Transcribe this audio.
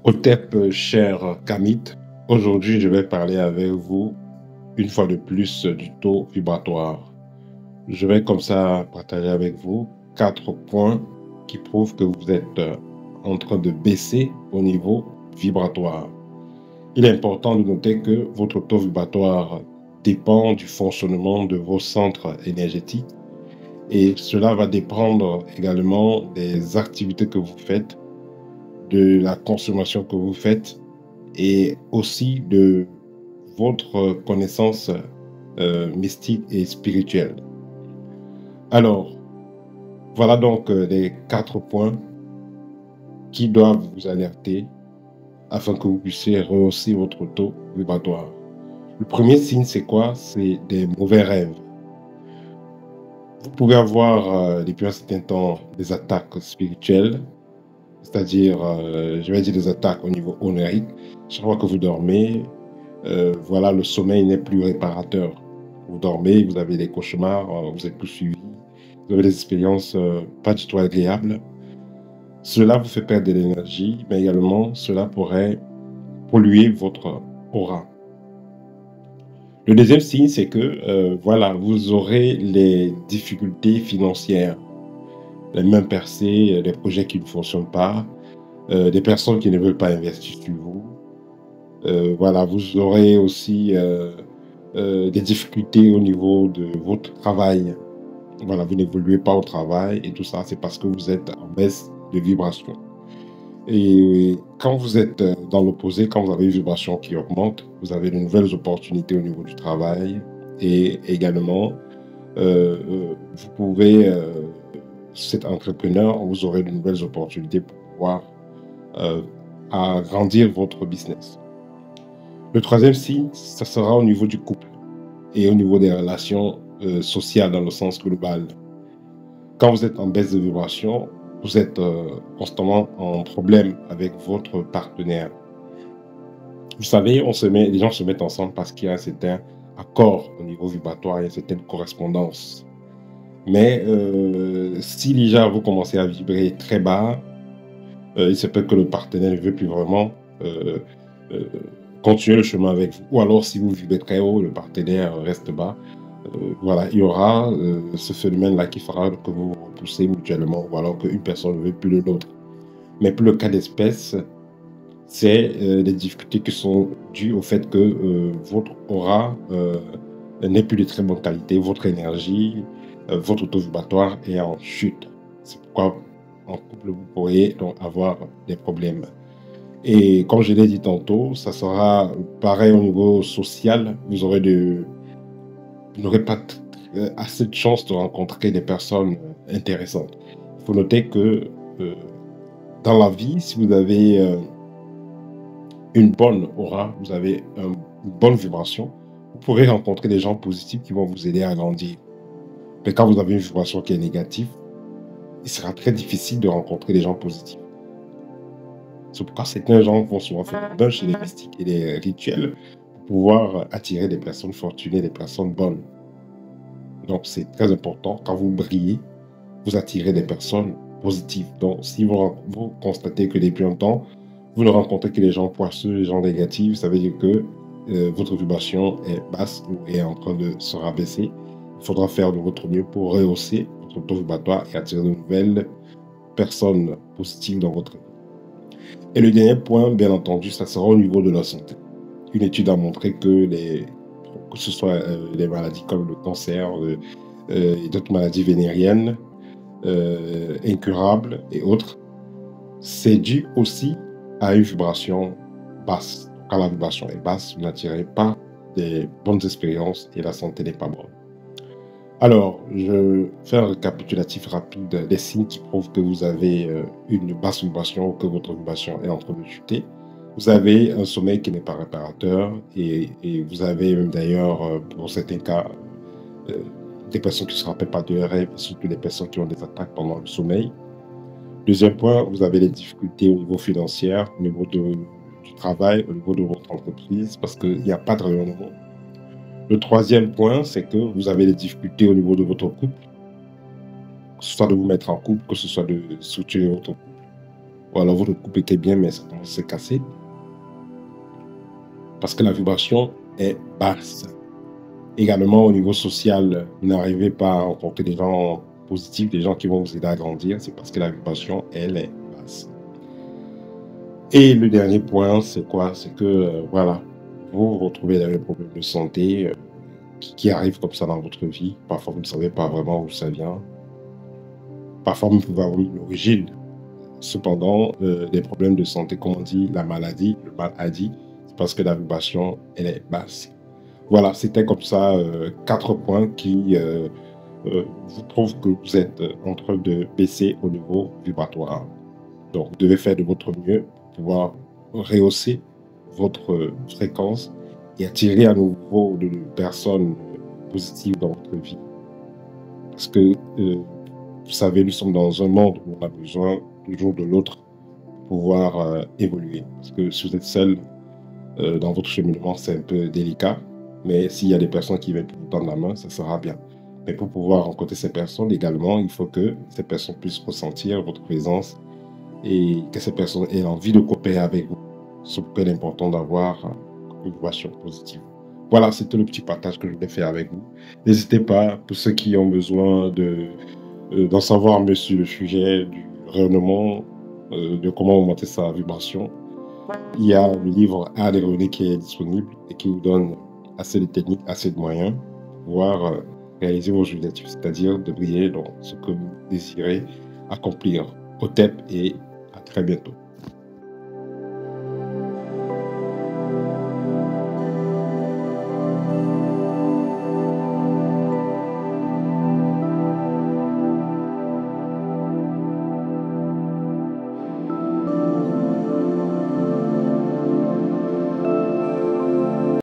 Hotep, cher Kamit, aujourd'hui je vais parler avec vous une fois de plus du taux vibratoire. Je vais comme ça partager avec vous 4 points qui prouvent que vous êtes en train de baisser au niveau vibratoire. Il est important de noter que votre taux vibratoire dépend du fonctionnement de vos centres énergétiques et cela va dépendre également des activités que vous faites, de la consommation que vous faites et aussi de votre connaissance mystique et spirituelle. Alors, voilà donc les 4 points qui doivent vous alerter afin que vous puissiez rehausser votre taux vibratoire. Le premier signe, c'est quoi? C'est des mauvais rêves. Vous pouvez avoir depuis un certain temps des attaques spirituelles, c'est-à-dire, je vais dire des attaques au niveau onirique. Chaque fois que vous dormez, voilà, le sommeil n'est plus réparateur. Vous dormez, vous avez des cauchemars, vous êtes poursuivi, vous avez des expériences pas du tout agréables. Cela vous fait perdre de l'énergie, mais également cela pourrait polluer votre aura. Le deuxième signe, c'est que voilà, vous aurez les difficultés financières, les mains percées, des projets qui ne fonctionnent pas, des personnes qui ne veulent pas investir sur vous. Voilà, vous aurez aussi des difficultés au niveau de votre travail. Voilà, vous n'évoluez pas au travail et tout ça, c'est parce que vous êtes en baisse de vibration. Et quand vous êtes dans l'opposé, quand vous avez une vibration qui augmente, vous avez de nouvelles opportunités au niveau du travail et également, vous pouvez, si vous êtes entrepreneur, vous aurez de nouvelles opportunités pour pouvoir euh, agrandir votre business. Le troisième signe, ça sera au niveau du couple et au niveau des relations sociales dans le sens global. Quand vous êtes en baisse de vibration, vous êtes constamment en problème avec votre partenaire. Vous savez, les gens se mettent ensemble parce qu'il y a un certain accord au niveau vibratoire, il y a une certaine correspondance. Mais si déjà vous commencez à vibrer très bas, il se peut que le partenaire ne veut plus vraiment euh, euh, continuer le chemin avec vous. Ou alors, si vous vibrez très haut, le partenaire reste bas. Voilà, il y aura ce phénomène-là qui fera que vous vous repoussez mutuellement, ou alors qu'une personne ne veut plus de l'autre. Mais pour le cas d'espèce, c'est des difficultés qui sont dues au fait que votre aura n'est plus de très bonne qualité, votre énergie, votre taux vibratoire est en chute. C'est pourquoi en couple, vous pourriez donc avoir des problèmes. Et comme je l'ai dit tantôt, ça sera pareil au niveau social. Vous n'aurez pas assez de chance de rencontrer des personnes intéressantes. Il faut noter que euh, dans la vie, si vous avez une bonne aura, vous avez une bonne vibration, vous pourrez rencontrer des gens positifs qui vont vous aider à grandir. Mais quand vous avez une vibration qui est négative, il sera très difficile de rencontrer des gens positifs. C'est pourquoi certains gens vont souvent faire des chez les mystiques et les rituels pour pouvoir attirer des personnes fortunées, des personnes bonnes. Donc, c'est très important. Quand vous brillez, vous attirez des personnes positives. Donc, si vous constatez que depuis longtemps, vous ne rencontrez que les gens poisseux, les gens négatifs, ça veut dire que votre vibration est basse ou est en train de se rabaisser. Il faudra faire de votre mieux pour rehausser votre taux vibratoire et attirer de nouvelles personnes positives dans votre vie. Et le dernier point, bien entendu, ça sera au niveau de la santé. Une étude a montré que ce soit les maladies comme le cancer et d'autres maladies vénériennes, incurables et autres, c'est dû aussi à une vibration basse. Quand la vibration est basse, vous n'attirez pas des bonnes expériences et la santé n'est pas bonne. Alors, je fais un récapitulatif rapide des signes qui prouvent que vous avez une basse vibration ou que votre vibration est en train de chuter. Vous avez un sommeil qui n'est pas réparateur et vous avez même d'ailleurs, pour certains cas, euh, des personnes qui ne se rappellent pas de leurs rêves, surtout des personnes qui ont des attaques pendant le sommeil. Deuxième point, vous avez des difficultés au niveau financier, au niveau du travail, au niveau de votre entreprise, parce qu'il n'y a pas de rayonnement. Le troisième point, c'est que vous avez des difficultés au niveau de votre couple, que ce soit de vous mettre en couple, que ce soit de structurer votre couple. ou alors votre couple était bien, mais ça commence à se casser, parce que la vibration est basse. Également, au niveau social, vous n'arrivez pas à rencontrer des gens positifs, des gens qui vont vous aider à grandir, c'est parce que la vibration, elle, est basse. Et le dernier point, c'est quoi? C'est que, voilà, vous vous retrouvez dans des problèmes de santé qui arrivent comme ça dans votre vie. Parfois, vous ne savez pas vraiment où ça vient. Parfois, vous pouvez avoir une origine. Cependant, les problèmes de santé, comme on dit, la maladie, le mal a dit, c'est parce que la vibration, elle est basse. Voilà, c'était comme ça 4 points qui vous prouvent que vous êtes en train de baisser au niveau vibratoire. Donc, vous devez faire de votre mieux pour pouvoir rehausser votre fréquence et attirer à nouveau de personnes positives dans votre vie. Parce que, vous savez, nous sommes dans un monde où on a besoin toujours de l'autre pour pouvoir évoluer. Parce que si vous êtes seul dans votre cheminement, c'est un peu délicat. Mais s'il y a des personnes qui viennent vous tendre la main, ça sera bien. Mais pour pouvoir rencontrer ces personnes également, il faut que ces personnes puissent ressentir votre présence et que ces personnes aient envie de coopérer avec vous. C'est pourquoi il est important d'avoir une relation positive. Voilà, c'était le petit partage que je voulais faire avec vous. N'hésitez pas, pour ceux qui ont besoin d'en savoir mieux sur le sujet du rayonnement, de comment augmenter sa vibration, il y a le livre Art et Rayonner qui est disponible et qui vous donne assez de techniques, assez de moyens pour pouvoir réaliser vos objectifs, c'est-à-dire de briller dans ce que vous désirez accomplir. Au TEP et à très bientôt.